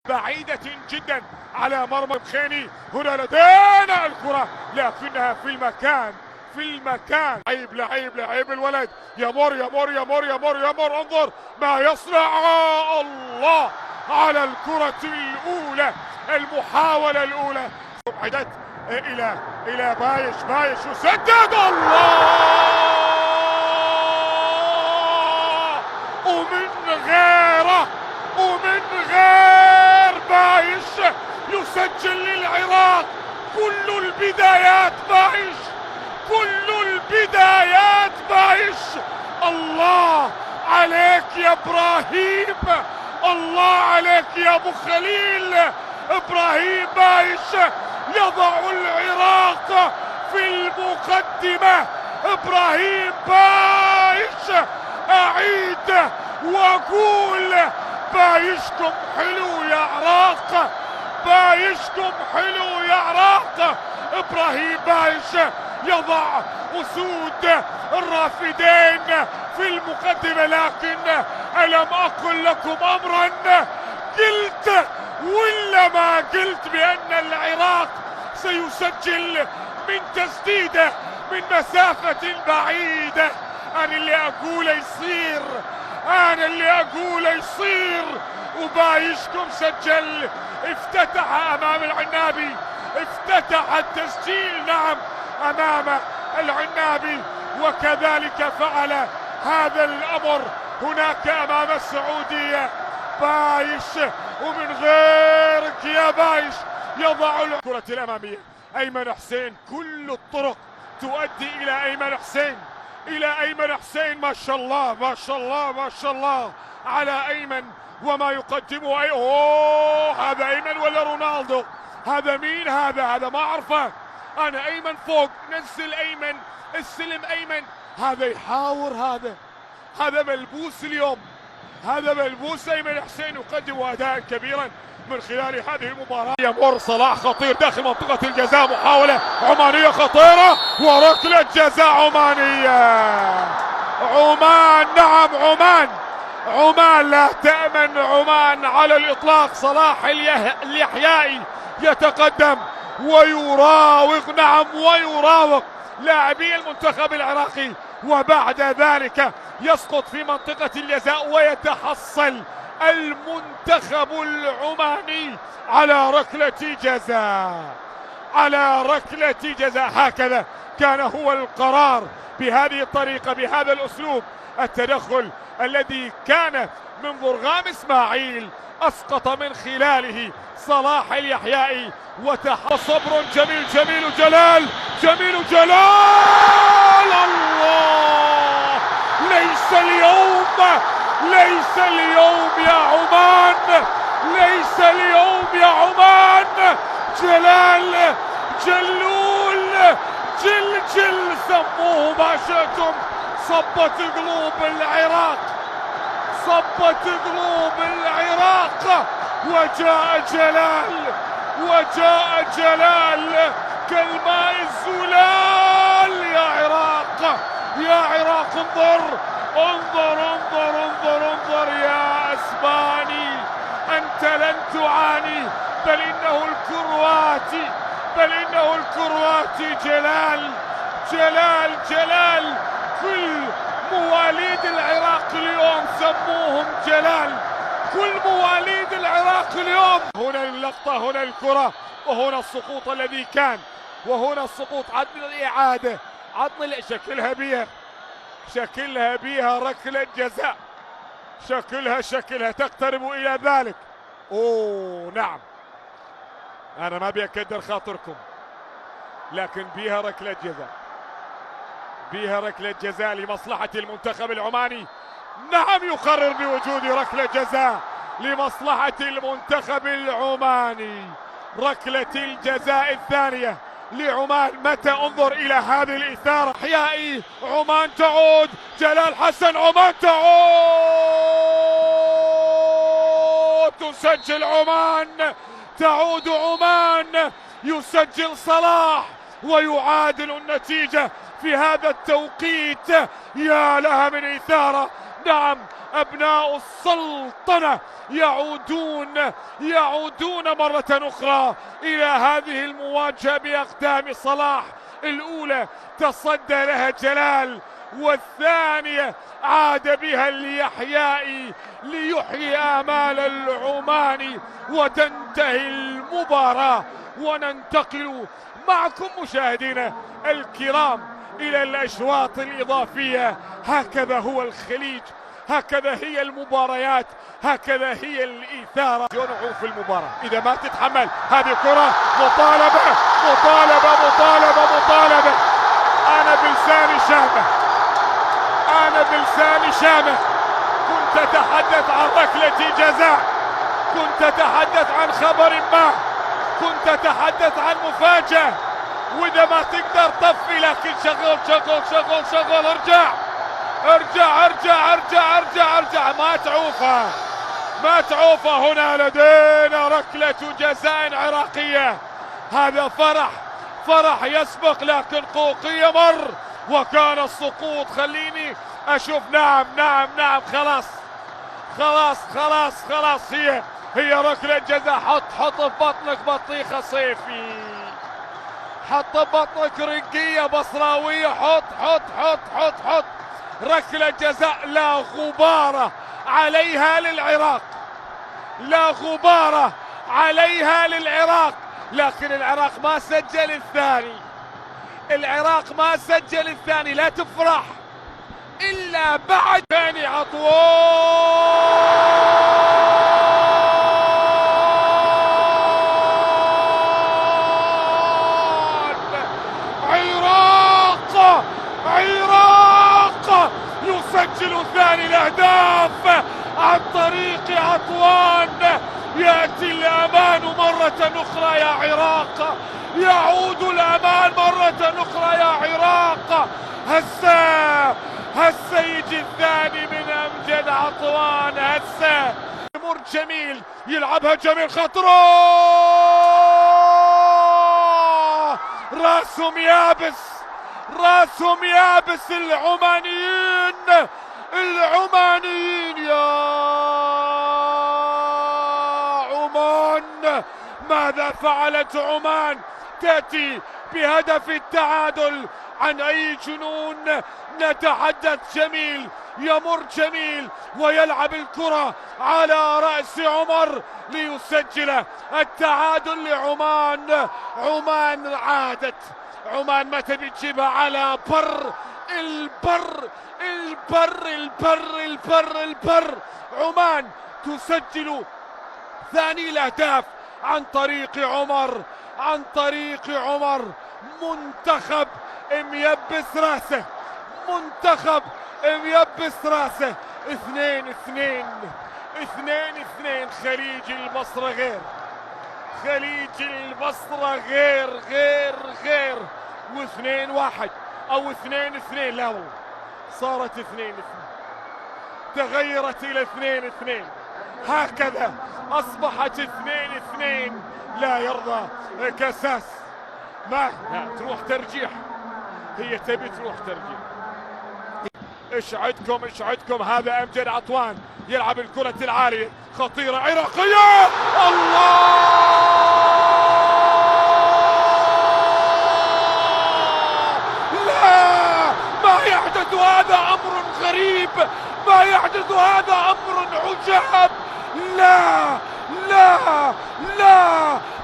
بعيدة جدا على مرمى بخيني. هنا لدينا الكرة لكنها في المكان. لعيب الولد يمر. انظر ما يصنع. الله على الكرة الأولى، المحاولة الأولى أبعدت إلى بايش يسدد. الله ومن غير بايش يسجل للعراق. كل البدايات بايش. الله عليك يا ابراهيم، الله عليك يا ابو خليل. ابراهيم بايش يضع العراق في المقدمة. ابراهيم بايش اعيد واقول بايشكم حلو يا عراق، بايشكم حلو يا عراق. ابراهيم بايش يضع اسود الرافدين في المقدمة. لكن الم اقل لكم امرا؟ قلت ولا ما قلت بان العراق سيسجل من تسديده من مسافة بعيدة؟ انا اللي اقوله يصير وبايشكم سجل. افتتح امام العنابي، افتتح التسجيل نعم امام العنابي، وكذلك فعل هذا الامر هناك امام السعودية. بايش ومن غيرك يا بايش يضع الكرة الامامية. ايمن حسين، كل الطرق تؤدي الى ايمن حسين. ما شاء الله على ايمن وما يقدمه. هذا ايمن ولا رونالدو؟ هذا مين؟ هذا ما اعرفه انا. ايمن فوق، نزل ايمن، استلم ايمن. هذا يحاور، هذا ملبوس اليوم، هذا ملبوس. ايمن حسين يقدم اداء كبيرا من خلال هذه المباراة. يمر صلاح خطير داخل منطقة الجزاء، محاولة عمانية خطيرة وركلة جزاء عمانية. عمان لا تأمن عمان على الإطلاق. صلاح اليحيائي يتقدم ويراوغ لاعبي المنتخب العراقي، وبعد ذلك يسقط في منطقة الجزاء ويتحصل المنتخب العماني على ركلة جزاء. هكذا كان هو القرار، بهذه الطريقة، بهذا الأسلوب. التدخل الذي كان من برغام إسماعيل أسقط من خلاله صلاح اليحيائي. وصبر جميل جلال. الله، ليس اليوم يا عمان، ليس اليوم يا عمان. جلال، جلول، جل سموه ما شئتم. صبت قلوب العراق، وجاء جلال كالماء الزلال. يا عراق انظر يا اسباني، انت لن تعاني. بل انه الكرواتي جلال. كل مواليد العراق اليوم سموهم جلال، كل مواليد العراق اليوم. هنا اللقطة، هنا الكرة، وهنا السقوط الذي كان، وهنا السقوط. عدل الإعادة، شكلها بيها ركلة جزاء. شكلها تقترب إلى ذلك. نعم، أنا ما بيكدر خاطركم، لكن بيها ركلة جزاء لمصلحة المنتخب العماني. نعم، يقرر بوجود ركلة جزاء لمصلحة المنتخب العماني. ركلة الجزاء الثانية لعمان. متى؟ انظر إلى هذه الإثارة. يحيائي، عمان تعود. جلال حسن، عمان تعود. تسجل عمان، تعود عمان، يسجل صلاح ويعادل النتيجة في هذا التوقيت. يا لها من إثارة، نعم أبناء السلطنة يعودون مرة أخرى إلى هذه المواجهة بأقدام صلاح. الأولى تصدى لها جلال، والثانية عاد بها ليحيي آمال العماني، وتنتهي المباراة. وننتقل معكم مشاهدينا الكرام إلى الأشواط الإضافية. هكذا هو الخليج، هكذا هي المباريات، هكذا هي الإثارة. ينعو في المباراة إذا ما تتحمل هذه كرة. مطالبة مطالبة مطالبة مطالبة. أنا بلساني شامة كنت أتحدث عن ركلة جزاء، كنت أتحدث عن خبر ما، كنت أتحدث عن مفاجأة. وإذا ما تقدر طفي، لكن شغل شغل شغل شغل. ارجع ارجع ارجع ارجع ارجع ارجع. ما تعوفة. هنا لدينا ركلة جزاء عراقية. هذا فرح يسبق، لكن قوقية مر وكان السقوط. خليني أشوف. نعم خلاص. هي ركلة جزاء. حط في بطنك بطيخة صيفي، حط بطنك رقية بصراوية. حط. ركلة جزاء لا غبار عليها للعراق، لكن العراق ما سجل الثاني. لا تفرح إلا بعد ثاني. عراق يسجل ثاني الأهداف عن طريق عطوان. يأتي الأمان مرة أخرى يا عراق، يعود الأمان مرة أخرى يا عراق. هسه يجي الثاني من أمجد عطوان. هسه يمر جميل، يلعبها جميل. خطره، راسهم يابس. العمانيين يا عمان. ماذا فعلت عمان؟ تأتي بهدف التعادل. عن أي جنون نتحدث؟ جميل، يمر جميل ويلعب الكرة على رأس عمر ليسجل التعادل لعمان. عمان عادت. عمان ما تبي تجيبها على البر. عمان تسجل ثاني الأهداف عن طريق عمر. منتخب ميبس راسه. 2-2. خليج البصرة غير. و2-1 أو 2-2. لا والله صارت 2-2، تغيرت إلى 2-2. هكذا أصبحت 2-2. لا يرضى كاساس. ما تروح ترجيح، هي تبي تروح ترجيح. اشعدكم هذا أمجد عطوان يلعب الكرة العالية، خطيرة عراقية. الله، لا، ما يحدث هذا أمر غريب، ما يحدث هذا أمر عجاب.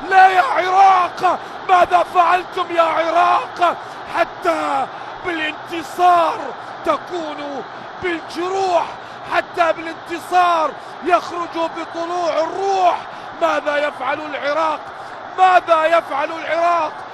لا يا عراق، ماذا فعلتم يا عراق؟ حتى بالانتصار تكونوا بالجروح، حتى بالانتصار يخرج بطلوع الروح. ماذا يفعل العراق؟